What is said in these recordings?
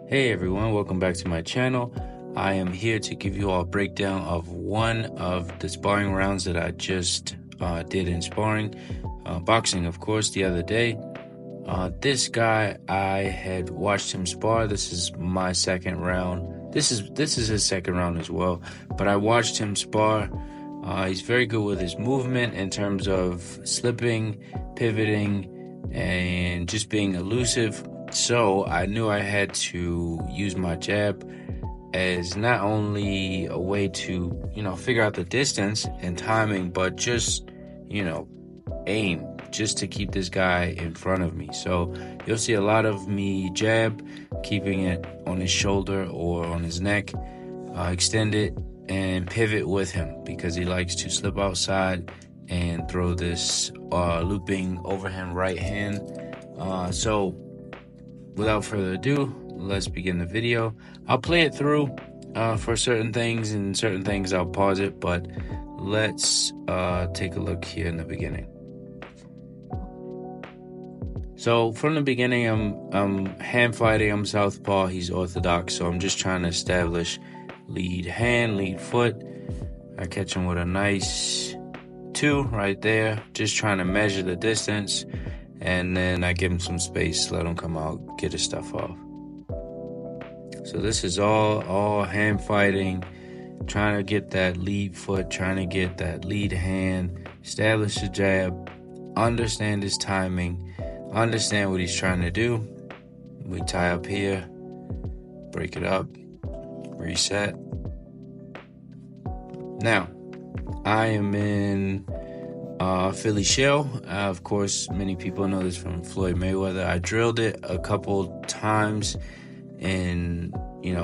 Hey everyone, welcome back to my channel. I am here to give you all a breakdown of one of the sparring rounds that I just did in sparring, boxing of course, the other day. This guy, I had watched him spar. This is my second round. This is his second round as well, but I watched him spar. He's very good with his movement in terms of slipping, pivoting, and just being elusive. So I knew I had to use my jab as not only a way to, figure out the distance and timing, but just, aim just to keep this guy in front of me. So you'll see a lot of me jab, keeping it on his shoulder or on his neck, extend it and pivot with him because he likes to slip outside and throw this looping overhand right hand. So without further ado, let's begin the video. I'll play it through for certain things, and certain things I'll pause it, but let's take a look here in the beginning. So from the beginning, I'm hand fighting. I'm southpaw. He's orthodox, so I'm just trying to establish lead hand, lead foot. I catch him with a nice 2 right there, just trying to measure the distance, and then I give him some space, let him come out, get his stuff off. So this is all hand fighting, trying to get that lead foot, trying to get that lead hand, establish the jab, understand his timing, understand what he's trying to do. We tie up here, break it up, reset. Now, I am in Philly shell. Of course, many people know this from Floyd Mayweather. I drilled it a couple times in,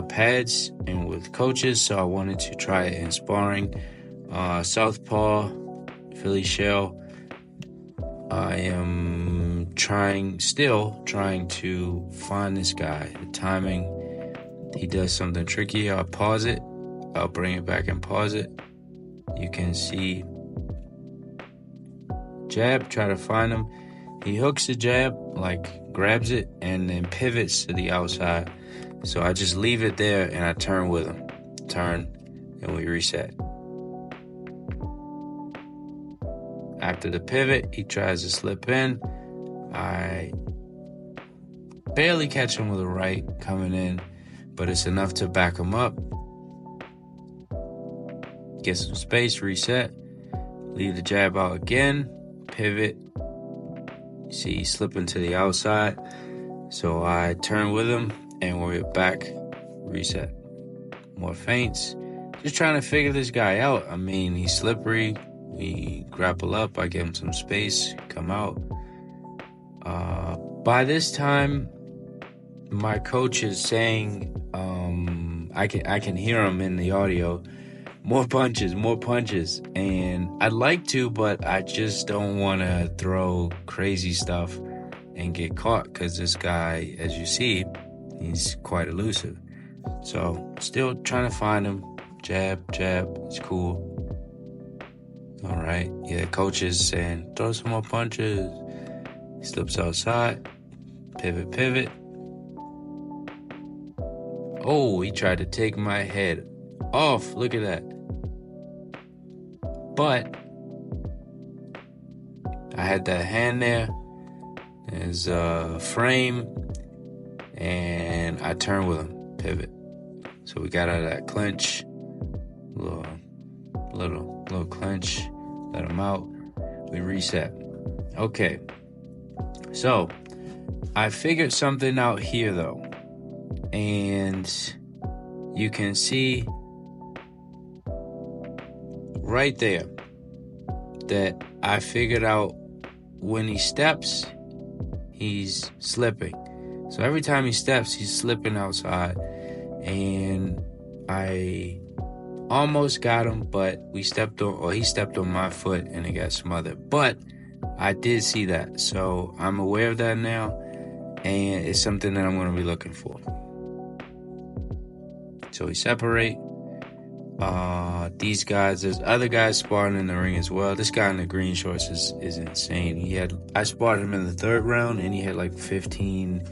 pads and with coaches, so I wanted to try it in sparring. Southpaw, Philly shell. I am still trying to find this guy. The timing, he does something tricky. I'll pause it. I'll bring it back and pause it. You can see jab, try to find him. He hooks the jab, grabs it, and then pivots to the outside. So I just leave it there and I turn with him. Turn, and we reset. After the pivot, he tries to slip in. I barely catch him with a right coming in, but it's enough to back him up. Get some space, reset. Leave the jab out again. Pivot. You see he's slipping to the outside. So I turn with him and we're back. Reset. More feints. Just trying to figure this guy out. I mean, he's slippery. We grapple up. I give him some space. Come out. By this time, my coach is saying, I can hear him in the audio. More punches. And I'd like to, but I just don't want to throw crazy stuff and get caught because this guy, as you see, he's quite elusive. So still trying to find him. Jab. It's cool. All right. Yeah, coach is saying, throw some more punches. He slips outside. Pivot. Oh, he tried to take my head off. Look at that. But I had that hand there. There's a frame. And I turn with him. Pivot. So we got out of that clinch. Little clinch. Let him out. We reset. Okay. So I figured something out here though. And you can see right there that I figured out when he steps, he's slipping. So every time he steps, he's slipping outside. And I almost got him, but he stepped on my foot and it got smothered. But I did see that. So I'm aware of that now. And it's something that I'm going to be looking for. So we separate. These guys, there's other guys sparring in the ring as well. This guy in the green shorts is insane. I sparred him in the third round and he had like 15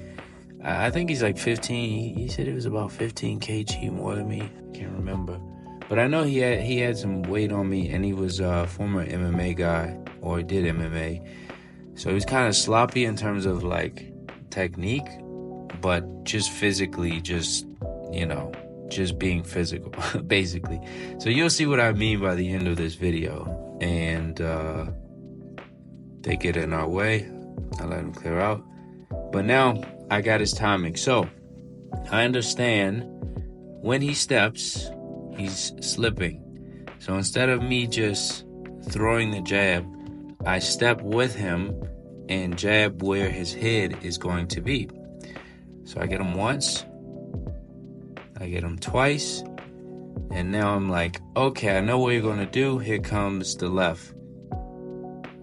I think he's like 15. He said it was about 15 kg more than me. I can't remember. But I know he had some weight on me, and he was a former MMA guy, or did MMA. So he was kind of sloppy in terms of like technique, but just physically, just being physical, basically. So you'll see what I mean by the end of this video. And they get in our way. I let him clear out. But now I got his timing. So I understand when he steps, he's slipping. So instead of me just throwing the jab, I step with him and jab where his head is going to be. So I get him once, I get him twice, and now I'm like, okay, I know what you're gonna do. Here comes the left.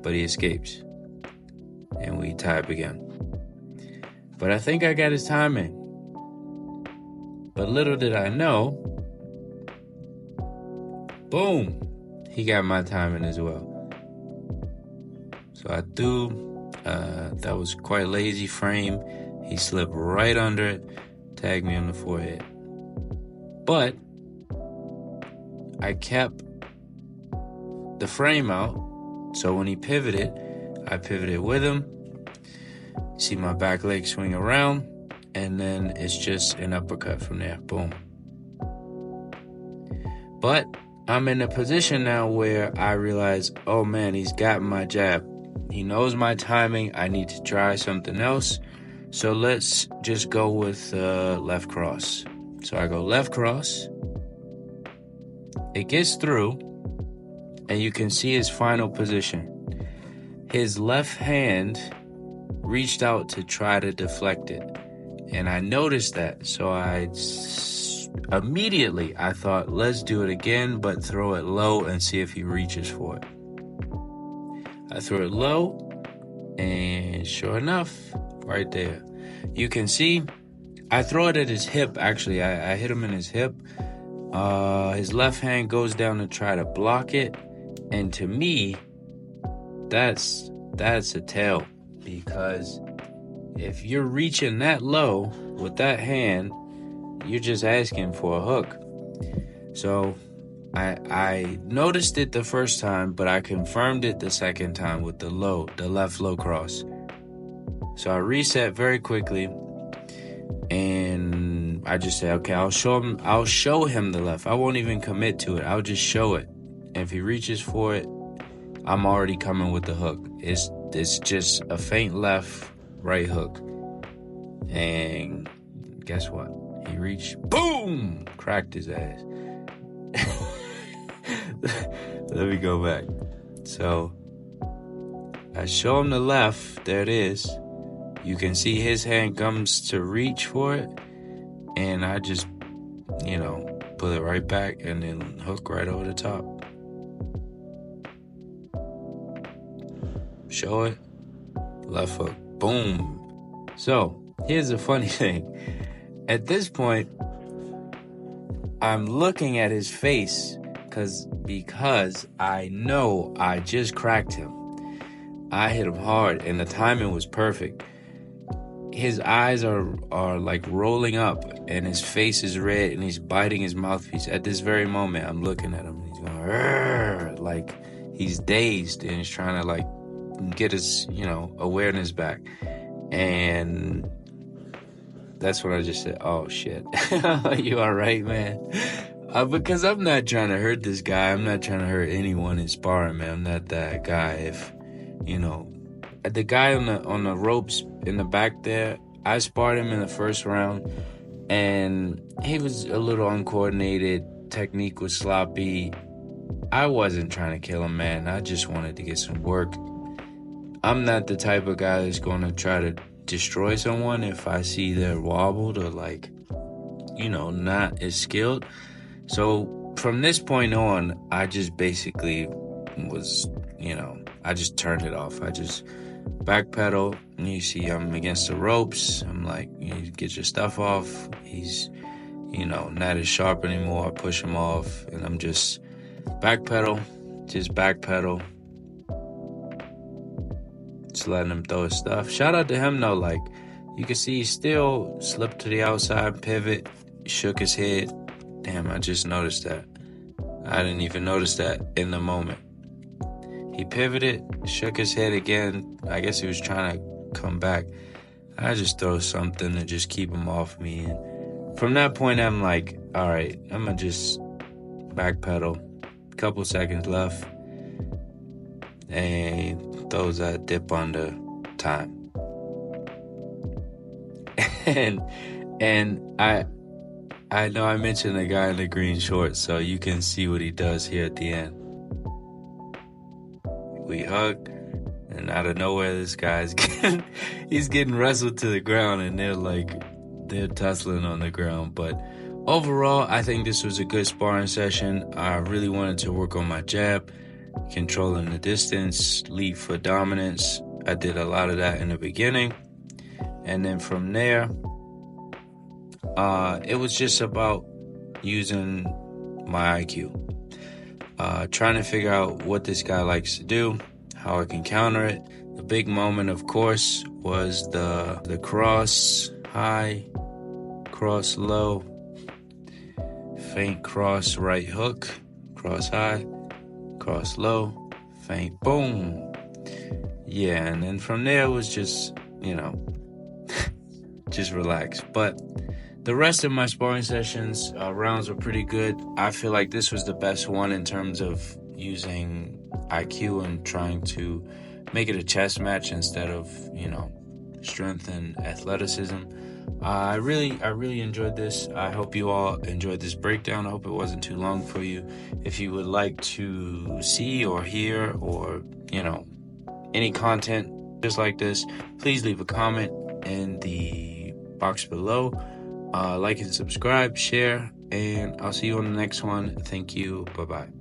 But he escapes. And we tie up again. But I think I got his timing. But little did I know, boom, he got my timing as well. So I threw, that was quite lazy frame. He slipped right under it, tagged me on the forehead. But I kept the frame out, so when he pivoted, I pivoted with him. See my back leg swing around, and then it's just an uppercut from there. Boom. But I'm in a position now where I realize, oh man, he's got my jab. He knows my timing. I need to try something else. So let's just go with left cross. So I go left cross. It gets through, and you can see his final position. His left hand reached out to try to deflect it. And I noticed that. So immediately I thought, let's do it again, but throw it low and see if he reaches for it. I threw it low, and sure enough, right there. You can see, I throw it at his hip, actually. I hit him in his hip. His left hand goes down to try to block it. And to me, that's a tell. Because if you're reaching that low with that hand, you're just asking for a hook. So I noticed it the first time, but I confirmed it the second time with the left low cross. So I reset very quickly, and I just said, okay, I'll show him the left. I won't even commit to it. I'll just show it. And if he reaches for it, I'm already coming with the hook. It's just a faint left, right hook. And guess what? He reached, boom, cracked his ass. Let me go back. So I show him the left. There it is. You can see his hand comes to reach for it, and I just, pull it right back and then hook right over the top. Show it, left hook, boom. So here's the funny thing. At this point, I'm looking at his face because I know I just cracked him. I hit him hard, and the timing was perfect. His eyes are like rolling up, and his face is red, and he's biting his mouthpiece. At this very moment, I'm looking at him. He's going, "Arr!" Like he's dazed, and he's trying to like get his, awareness back. And that's when I just said, "Oh shit, you all right, man?" Because I'm not trying to hurt this guy. I'm not trying to hurt anyone in sparring, man. I'm not that guy. If the guy on the ropes in the back there, I sparred him in the first round, and he was a little uncoordinated. Technique was sloppy. I wasn't trying to kill him, man. I just wanted to get some work. I'm not the type of guy that's going to try to destroy someone if I see they're wobbled or not as skilled. So from this point on, I just basically was, I just turned it off. I just backpedal, and you see I'm against the ropes. I'm like, you get your stuff off. He's, not as sharp anymore. I push him off, and I'm just backpedal, just letting him throw his stuff. Shout out to him though, You can see he still slipped to the outside, pivot, shook his head. Damn, I just noticed that. I didn't even notice that in the moment. He pivoted, shook his head again. I guess he was trying to come back. I just throw something to just keep him off me. And from that point, I'm like, all right, I'm going to just backpedal. Couple seconds left. And throws that dip under time. and I know I mentioned the guy in the green shorts, so you can see what he does here at the end. We hug, and out of nowhere, this guy's he's getting wrestled to the ground, and they're tussling on the ground. But overall, I think this was a good sparring session. I really wanted to work on my jab, controlling the distance, lead foot dominance. I did a lot of that in the beginning. And then from there, it was just about using my IQ. Trying to figure out what this guy likes to do, how I can counter it. The big moment, of course, was the cross high, cross low, feint cross right hook, cross high, cross low, feint boom. Yeah, and then from there it was just, just relax. But the rest of my sparring sessions, rounds were pretty good. I feel like this was the best one in terms of using IQ and trying to make it a chess match instead of, strength and athleticism. I really enjoyed this. I hope you all enjoyed this breakdown. I hope it wasn't too long for you. If you would like to see or hear or, any content just like this, please leave a comment in the box below. Like and subscribe, share, and I'll see you on the next one. Thank you. Bye-bye.